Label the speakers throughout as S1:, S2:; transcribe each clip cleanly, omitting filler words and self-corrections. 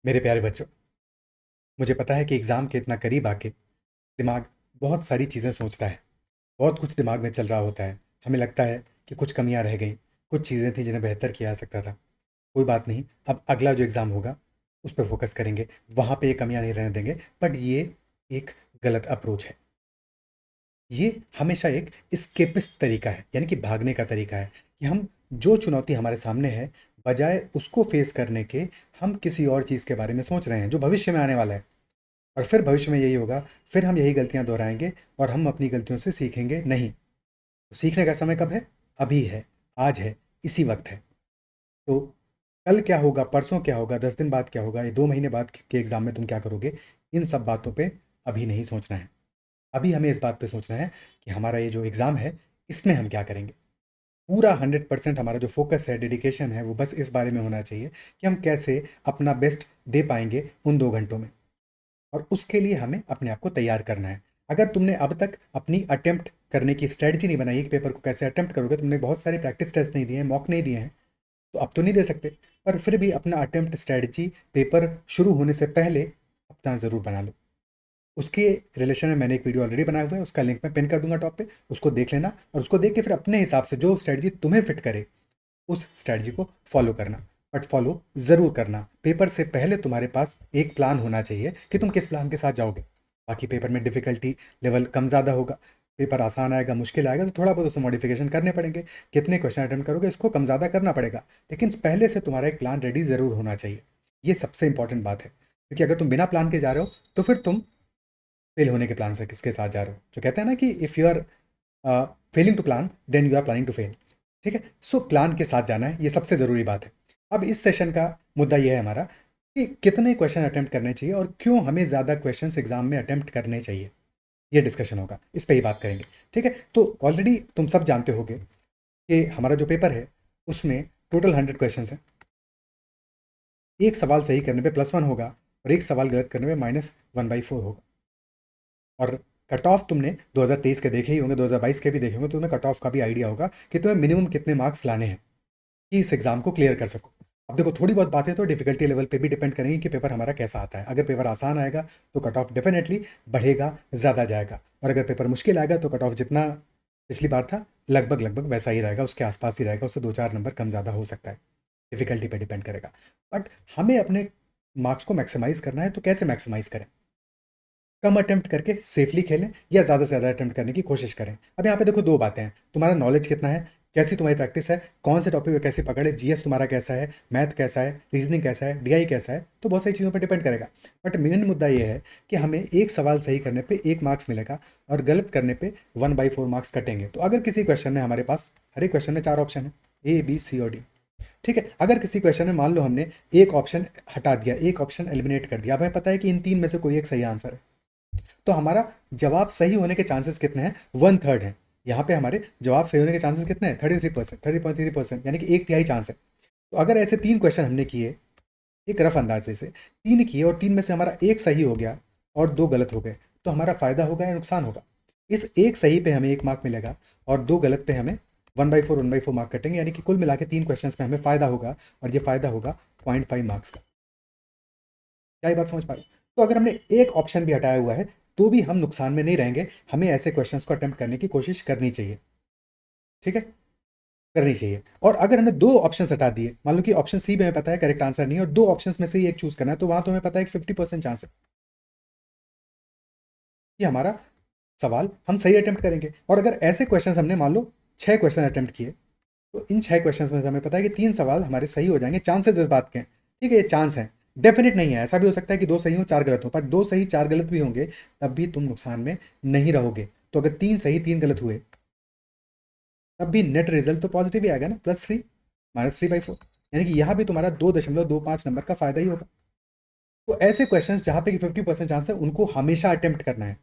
S1: मेरे प्यारे बच्चों, मुझे पता है कि एग्ज़ाम के इतना करीब आके दिमाग बहुत सारी चीज़ें सोचता है। बहुत कुछ दिमाग में चल रहा होता है। हमें लगता है कि कुछ कमियां रह गई, कुछ चीज़ें थी जिन्हें बेहतर किया जा सकता था। कोई बात नहीं, अब अगला जो एग्ज़ाम होगा उस पर फोकस करेंगे, वहाँ पे ये कमियां नहीं रहने देंगे। बट ये एक गलत अप्रोच है। ये हमेशा एक स्केपिस्ट तरीका है, यानी कि भागने का तरीका है कि हम जो चुनौती हमारे सामने है, बजाय उसको फेस करने के हम किसी और चीज़ के बारे में सोच रहे हैं जो भविष्य में आने वाला है। और फिर भविष्य में यही होगा, फिर हम यही गलतियां दोहराएंगे और हम अपनी गलतियों से सीखेंगे नहीं। तो सीखने का समय कब है? अभी है, आज है, इसी वक्त है। तो कल क्या होगा, परसों क्या होगा, 10 दिन बाद क्या होगा, ये 2 महीने बाद के एग्जाम में तुम क्या करोगे, इन सब बातों पे अभी नहीं सोचना है। अभी हमें इस बात पे सोचना है कि हमारा ये जो एग्ज़ाम है, इसमें हम क्या करेंगे। पूरा 100% हमारा जो फोकस है, डेडिकेशन है, वो बस इस बारे में होना चाहिए कि हम कैसे अपना बेस्ट दे पाएंगे उन 2 घंटों में। और उसके लिए हमें अपने आप को तैयार करना है। अगर तुमने अब तक अपनी अटेम्प्ट करने की स्ट्रेटजी नहीं बनाई, एक पेपर को कैसे अटेम्प्ट करोगे, तुमने बहुत सारे प्रैक्टिस टेस्ट नहीं दिए हैं, मॉक नहीं दिए हैं, तो अब तो नहीं दे सकते। पर फिर भी अपना अटेम्प्ट स्ट्रेटजी पेपर शुरू होने से पहले अपना ज़रूर बना लो। उसके रिलेशन में मैंने एक वीडियो ऑलरेडी बनाया हुआ है, उसका लिंक मैं पिन कर दूंगा टॉप पे। उसको देख लेना और उसको देख के फिर अपने हिसाब से जो स्ट्रेटजी तुम्हें फिट करे उस स्ट्रैटेजी को फॉलो करना। बट फॉलो ज़रूर करना। पेपर से पहले तुम्हारे पास एक प्लान होना चाहिए कि तुम किस प्लान के साथ जाओगे। बाकी पेपर में डिफ़िकल्टी लेवल कम ज़्यादा होगा, पेपर आसान आएगा, मुश्किल आएगा, तो थोड़ा बहुत उसमें मॉडिफिकेशन करने पड़ेंगे। कितने क्वेश्चन अटेम्प्ट करोगे इसको कम ज़्यादा करना पड़ेगा, लेकिन पहले से तुम्हारा एक प्लान रेडी ज़रूर होना चाहिए। ये सबसे इंपॉर्टेंट बात है, क्योंकि अगर तुम बिना प्लान के जा रहे हो तो फिर तुम फेल होने के प्लान से किसके साथ जा रहे हो। जो कहते हैं ना कि if you are failing to plan then you are planning to fail. ठीक है, सो प्लान के साथ जाना है, ये सबसे ज़रूरी बात है। अब इस सेशन का मुद्दा ये है हमारा कि कितने क्वेश्चन अटेम्प्ट करने चाहिए और क्यों हमें ज़्यादा क्वेश्चंस एग्जाम में अटेम्प्ट करने चाहिए। ये डिस्कशन होगा, इस पर ही बात करेंगे। ठीक है, तो ऑलरेडी तुम सब जानते होगे कि हमारा जो पेपर है उसमें टोटल 100 क्वेश्चन है। एक सवाल सही करने पे +1 होगा और एक सवाल गलत करने पे -1/4 होगा। और कट ऑफ तुमने 2023 के देखे ही होंगे, 2022 के भी देखे होंगे, तो तुम्हें कट ऑफ का भी आइडिया होगा कि तुम्हें मिनिमम कितने मार्क्स लाने हैं कि इस एग्जाम को क्लियर कर सको। अब देखो, थोड़ी बहुत बातें तो डिफिकल्टी लेवल पे भी डिपेंड करेंगी कि पेपर हमारा कैसा आता है। अगर पेपर आसान आएगा तो कट ऑफ डेफिनेटली बढ़ेगा, ज़्यादा जाएगा। और अगर पेपर मुश्किल आएगा तो कट ऑफ जितना पिछली बार था लगभग लगभग वैसा ही रहेगा, उसके आसपास ही रहेगा, उससे 2-4 नंबर कम ज़्यादा हो सकता है। डिफिकल्टी पे डिपेंड करेगा। बट हमें अपने मार्क्स को मैक्सिमाइज़ करना है, तो कैसे मैक्सिमाइज़ करें? कम अटेम्प्ट करके सेफली खेलें या ज़्यादा से ज़्यादा अटेम्प्ट करने की कोशिश करें। अब यहाँ पे देखो, दो बातें हैं। तुम्हारा नॉलेज कितना है, कैसी तुम्हारी प्रैक्टिस है, कौन से टॉपिक पे कैसे पकड़े, जीएस तुम्हारा कैसा है, मैथ कैसा है, रीजनिंग कैसा है, डीआई कैसा है, तो बहुत सारी चीज़ों पर डिपेंड करेगा। बट मेन मुद्दा ये है कि हमें एक सवाल सही करने पे 1 मार्क्स मिलेगा और गलत करने पे 1/4 मार्क्स कटेंगे। तो अगर किसी क्वेश्चन में हमारे पास, हर एक क्वेश्चन में 4 ऑप्शन है, ए बी सी और डी। ठीक है, अगर किसी क्वेश्चन में मान लो हमने एक ऑप्शन हटा दिया, एक ऑप्शन एलिमिनेट कर दिया, अब हमें पता है कि इन 3 में से कोई एक सही आंसर है, तो हमारा जवाब सही होने के चांसेस कितने हैं? 1/3 है। यहाँ पे हमारे जवाब सही होने के चांसेस कितने हैं? 33%, 30.33%, यानी कि 1/3 चांस है। तो अगर ऐसे 3 क्वेश्चन हमने किए, एक रफ अंदाजे से 3 किए और 3 में से हमारा एक सही हो गया और 2 गलत हो गए, तो हमारा फायदा होगा या नुकसान होगा? इस एक सही पे हमें 1 मार्क मिलेगा और 2 गलत पे हमें 1/4 मार्क कटेंगे, यानी कि कुल मिला के 3 क्वेश्चन में हमें फायदा होगा और ये फायदा होगा 0.5 मार्क्स का। क्या ये बात समझ पा रहे हो? तो अगर हमने एक ऑप्शन भी हटाया हुआ है तो भी हम नुकसान में नहीं रहेंगे। हमें ऐसे क्वेश्चंस को अटेम्प्ट करने की कोशिश करनी चाहिए। ठीक है, करनी चाहिए। और अगर हमने 2 ऑप्शन हटा दिए, मान लो कि ऑप्शन सी में हमें पता है करेक्ट आंसर नहीं है और 2 ऑप्शन में से ही एक चूज करना है, तो वहां तो हमें पता है कि 50% चांस है कि हमारा सवाल हम सही अटेम्प्ट करेंगे। और अगर ऐसे क्वेश्चन हमने मान लो 6 क्वेश्चन अटेम्प्ट किए, तो इन 6 क्वेश्चन में से हमें पता है कि 3 सवाल हमारे सही हो जाएंगे। चांसेस इस बात के हैं, ठीक है, ये चांस है, डेफिनेट नहीं है। ऐसा भी हो सकता है कि 2 सही हो 4 गलत हो, पर 2 सही 4 गलत भी होंगे, तब भी तुम नुकसान में नहीं रहोगे। तो अगर 3 सही 3 गलत हुए, तब भी नेट रिजल्ट तो पॉजिटिव ही आएगा ना, +3 -3/4, यानी कि यहाँ भी तुम्हारा 2.25 नंबर का फायदा ही होगा। तो ऐसे क्वेश्चंस जहाँ पे कि 50% चांस है, उनको हमेशा अटेम्प्ट करना है।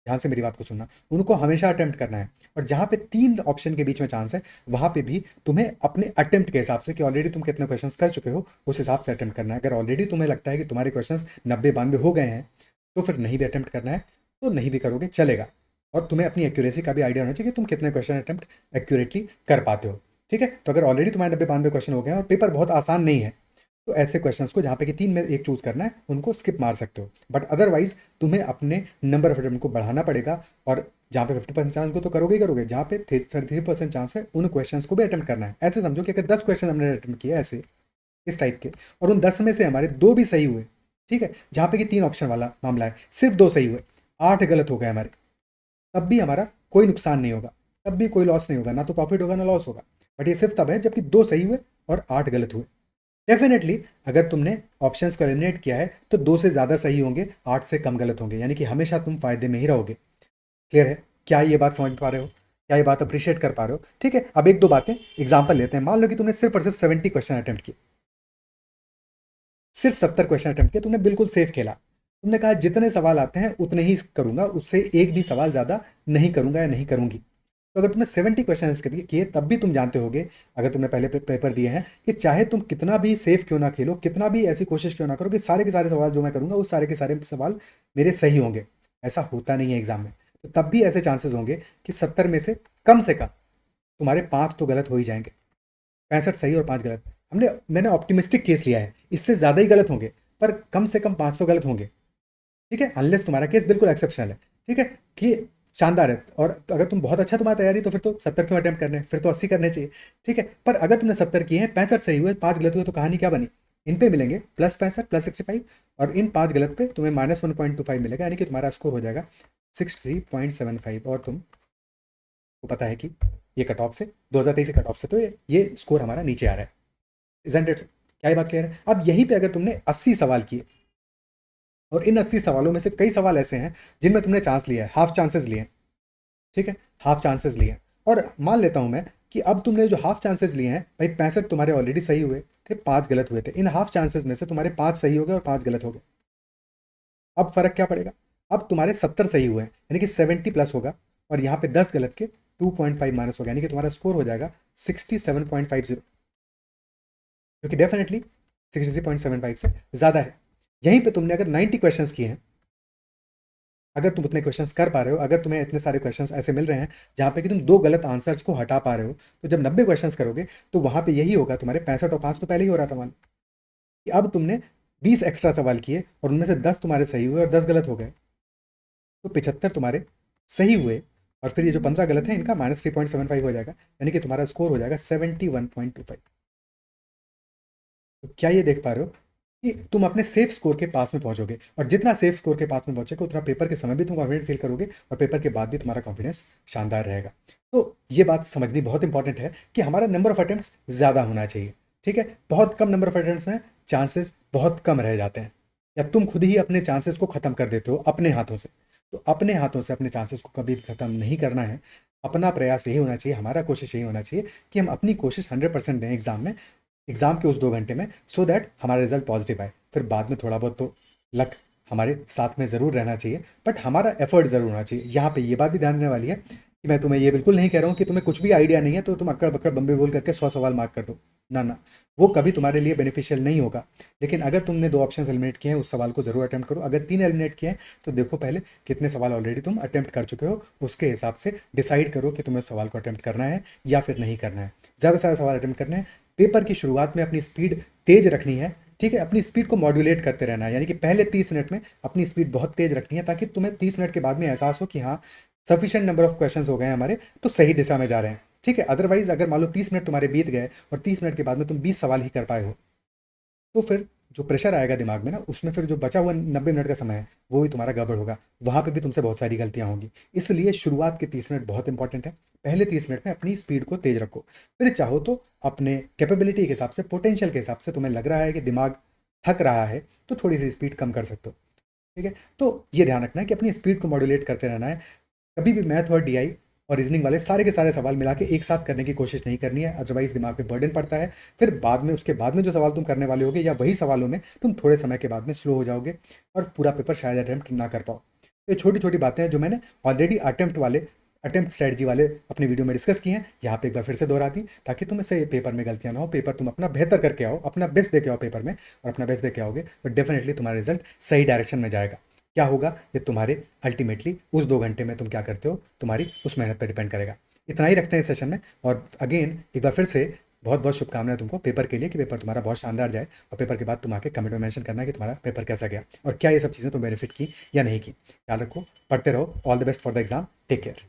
S1: ध्यान से मेरी बात को सुनना, उनको हमेशा अटेम्प्ट करना है। और जहाँ पे 3 ऑप्शन के बीच में चांस है, वहाँ पे भी तुम्हें अपने अटेम्प्ट के हिसाब से, कि ऑलरेडी तुम कितने क्वेश्चंस कर चुके हो, उस हिसाब से अटेम्प्ट करना है। अगर ऑलरेडी तुम्हें लगता है कि तुम्हारे क्वेश्चंस 90-92 हो गए हैं, तो फिर नहीं भी अटेम्प्ट करना है, तो नहीं भी करोगे चलेगा। और तुम्हें अपनी एक्यूरेसी का भी आइडिया होना चाहिए कि तुम कितने क्वेश्चन अटेम्प्ट एक्यूरेटली कर पाते हो। ठीक है, तो अगर ऑलरेडी तुम्हारे 90-92 क्वेश्चन हो गए हैं और पेपर बहुत आसान नहीं है, तो ऐसे क्वेश्चंस को जहाँ पे कि 3 में एक चूज़ करना है, उनको स्किप मार सकते हो। बट अदरवाइज़ तुम्हें अपने नंबर ऑफ अटेम्प्ट को बढ़ाना पड़ेगा, और जहाँ पे 50% चांस को तो करोगे ही करोगे, जहाँ पे 33% चांस है उन क्वेश्चंस को भी अटेम्प्ट करना है। ऐसे समझो कि अगर 10 क्वेश्चन हमने अटेम्प्ट किया ऐसे इस टाइप के, और उन 10 में से हमारे 2 भी सही हुए, ठीक है, जहाँ पे कि 3 ऑप्शन वाला मामला है, सिर्फ 2 सही हुए, 8 गलत हो गए हमारे, तब भी हमारा कोई नुकसान नहीं होगा, तब भी कोई लॉस नहीं होगा, ना तो प्रॉफिट होगा ना लॉस होगा। बट ये सिर्फ तब है जबकि 2 सही हुए और 8 गलत हुए। डेफिनेटली अगर तुमने ऑप्शंस को एलिमिनेट किया है तो 2 से ज़्यादा सही होंगे, 8 से कम गलत होंगे, यानी कि हमेशा तुम फायदे में ही रहोगे। क्लियर है? क्या ये बात समझ पा रहे हो? क्या ये बात अप्रिशिएट कर पा रहे हो? ठीक है, अब एक दो बातें एग्जाम्पल लेते हैं। मान लो कि तुमने सिर्फ और सिर्फ 70 क्वेश्चन अटेम्प्ट किए, सिर्फ 70 क्वेश्चन अटेम्प्ट किए, तुमने बिल्कुल सेफ खेला। तुमने कहा जितने सवाल आते हैं उतने ही करूंगा, उससे एक भी सवाल ज़्यादा नहीं करूंगा या नहीं करूंगी। तो अगर तुमने 70 क्वेश्चन किए तब भी तुम जानते होगे, अगर तुमने पहले पेपर दिए हैं, कि चाहे तुम कितना भी सेफ क्यों ना खेलो, कितना भी ऐसी कोशिश क्यों ना करो कि सारे के सारे सवाल जो मैं करूंगा वो सारे के सारे सवाल मेरे सही होंगे, ऐसा होता नहीं है एग्जाम में। तो तब भी ऐसे चांसेस होंगे कि 70 में से कम तुम्हारे 5 तो गलत हो ही जाएंगे, 65 सही और 5 गलत। मैंने ऑप्टिमिस्टिक केस लिया है, इससे ज़्यादा ही गलत होंगे, पर कम से कम 5 तो गलत होंगे। ठीक है, अनलेस तुम्हारा केस बिल्कुल एक्सेप्शनल है, ठीक है, कि शानदार है। और तो अगर तुम बहुत अच्छा तुम्हारा तैयारी, तो फिर तो 70 क्यों अटेम्प्ट करने, फिर तो 80 करने चाहिए। ठीक है, पर अगर तुमने 70 किए हैं, 65 सही हुए, 5 गलत हुए, तो कहानी क्या बनी? इन पे मिलेंगे +65 +65, और इन 5 गलत पे तुम्हें -1.25 मिलेगा, यानी कि तुम्हारा स्कोर हो जाएगा 63.75। और तुमको पता है कि ये कट ऑफ से 2023 के कट ऑफ से तो ये स्कोर हमारा नीचे आ रहा है। Isn't it? क्या ये बात क्लियर है? अब यहीं पे अगर तुमने 80 सवाल किए, और इन 80 सवालों में से कई सवाल ऐसे हैं जिनमें तुमने चांस लिया है, हाफ चांसेस लिए हैं, ठीक है, हाफ चांसेस लिए हैं, और मान लेता हूं मैं कि अब तुमने जो हाफ चांसेस लिए हैं भाई, 65 तुम्हारे ऑलरेडी सही हुए थे, 5 गलत हुए थे, इन हाफ चांसेस में से तुम्हारे 5 सही हो गए और 5 गलत हो गए। अब फर्क क्या पड़ेगा? अब तुम्हारे 70 सही हुए हैं, यानी कि 70 प्लस होगा, और यहाँ पे 10 गलत के 2.5 माइनस होगा, यानी कि तुम्हारा स्कोर हो जाएगा 67.50, जो कि डेफिनेटली 63.75 से ज़्यादा है। यहीं पे तुमने अगर 90 क्वेश्चंस किए हैं, अगर तुम उतने क्वेश्चंस कर पा रहे हो, अगर तुम्हें इतने सारे क्वेश्चंस ऐसे मिल रहे हैं जहाँ पे कि तुम 2 गलत आंसर्स को हटा पा रहे हो, तो जब 90 क्वेश्चंस करोगे तो वहाँ पे यही होगा, तुम्हारे 65 और 5 तो पहले ही हो रहा था मान, कि अब तुमने 20 एक्स्ट्रा सवाल किए और उनमें से 10 तुम्हारे सही हुए और 10 गलत हो गए, तो 75 तुम्हारे सही हुए, और फिर ये जो 15 गलत है इनका -3.75 हो जाएगा, यानी कि तुम्हारा स्कोर हो जाएगा 71.25। तो क्या ये देख पा रहे हो कि तुम अपने सेफ स्कोर के पास में पहुंचोगे, और जितना सेफ स्कोर के पास में पहुंचोगे उतना पेपर के समय भी तुम कॉन्फिडेंट फील करोगे, और पेपर के बाद भी तुम्हारा कॉन्फिडेंस शानदार रहेगा। तो ये बात समझनी बहुत इंपॉर्टेंट है कि हमारा नंबर ऑफ अटेम्प्ट्स ज़्यादा होना चाहिए। ठीक है, बहुत कम नंबर ऑफ अटेम्प्ट्स में चांसेस बहुत कम रह जाते हैं, या तुम खुद ही अपने चांसेस को ख़त्म कर देते हो अपने हाथों से। तो अपने हाथों से अपने चांसेस को कभी भी ख़त्म नहीं करना है। अपना प्रयास यही होना चाहिए, हमारा कोशिश यही होना चाहिए कि हम अपनी कोशिश 100% दें एग्जाम में, एग्जाम के उस 2 घंटे में, सो दैट हमारा रिजल्ट पॉजिटिव आए। फिर बाद में थोड़ा बहुत तो लक हमारे साथ में ज़रूर रहना चाहिए, बट हमारा एफर्ट ज़रूर होना चाहिए। यहाँ पे ये बात भी ध्यान देने वाली है कि मैं तुम्हें ये बिल्कुल नहीं कह रहा हूँ कि तुम्हें कुछ भी आइडिया नहीं है तो तुम अक्कड़ बक्कड़ बम्बे बोल करके 100 सवाल मार्क कर दो, ना ना, वो कभी तुम्हारे लिए बेनिफिशियल नहीं होगा। लेकिन अगर तुमने 2 ऑप्शन एलिमिनेट किए हैं, उस सवाल को ज़रूर अटैम्प्ट करो। अगर 3 एलिमिनेट किए हैं तो देखो पहले कितने सवाल ऑलरेडी तुम अटैम्प्ट कर चुके हो, उसके हिसाब से डिसाइड करो कि तुम्हें सवाल को अटैम्प्ट करना है या फिर नहीं करना है। ज़्यादा से ज़्यादा सवाल अटैम्प्ट करने हैं। पेपर की शुरुआत में अपनी स्पीड तेज रखनी है, ठीक है, अपनी स्पीड को मॉड्यूलेट करते रहना है, यानी कि पहले 30 मिनट में अपनी स्पीड बहुत तेज रखनी है, ताकि तुम्हें 30 मिनट के बाद में एहसास हो कि हाँ, सफिशिएंट नंबर ऑफ क्वेश्चंस हो गए हैं हमारे, तो सही दिशा में जा रहे हैं। ठीक है, अदरवाइज अगर मान लो 30 मिनट तुम्हारे बीत गए और 30 मिनट के बाद में तुम 20 सवाल ही कर पाए हो, तो फिर जो प्रेशर आएगा दिमाग में ना, उसमें फिर जो बचा हुआ 90 मिनट का समय है वो भी तुम्हारा गड़बड़ होगा, वहाँ पे भी तुमसे बहुत सारी गलतियाँ होंगी। इसलिए शुरुआत के 30 मिनट बहुत इंपॉर्टेंट है। पहले 30 मिनट में अपनी स्पीड को तेज रखो, फिर चाहो तो अपने कैपेबिलिटी के हिसाब से, पोटेंशियल के हिसाब से, तुम्हें लग रहा है कि दिमाग थक रहा है तो थोड़ी सी स्पीड कम कर सकते हो। ठीक है, तो ये ध्यान रखना है कि अपनी स्पीड को मॉड्यूलेट करते रहना है। कभी भी मैथ और डीआई और रीजनिंग वाले सारे के सारे सवाल मिला के एक साथ करने की कोशिश नहीं करनी है, अदरवाइज दिमाग पे बर्डन पड़ता है। फिर बाद में, उसके बाद में जो सवाल तुम करने वाले होगे या वही सवालों में तुम थोड़े समय के बाद में स्लो हो जाओगे और पूरा पेपर शायद अटैम्प्ट ना कर पाओ। तो ये छोटी छोटी बातें हैं जो मैंने ऑलरेडी अटेम्प्ट स्ट्रेटजी वाले अपने वीडियो में डिस्कस की हैं, यहाँ पे एक बार फिर से दोहरा दी, ताकि तुम से पेपर में गलतियाँ ना हो, पेपर तुम अपना बेहतर करके आओ, अपना बेस्ट दे के आओ पेपर में, और अपना बेस्ट दे के आओगे तो डेफिनेटली तुम्हारा रिजल्ट सही डायरेक्शन में जाएगा। क्या होगा ये तुम्हारे अल्टीमेटली उस 2 घंटे में तुम क्या करते हो, तुम्हारी उस मेहनत पर डिपेंड करेगा। इतना ही रखते हैं इस सेशन में, और अगेन एक बार फिर से बहुत बहुत शुभकामनाएं तुमको पेपर के लिए कि पेपर तुम्हारा बहुत शानदार जाए, और पेपर के बाद तुम आके कमेंट में मेंशन करना कि तुम्हारा पेपर कैसा गया और क्या ये सब चीज़ें तुम बेनिफिट की या नहीं की। ख्याल रखो, पढ़ते रहो। All the best for the exam. Take care.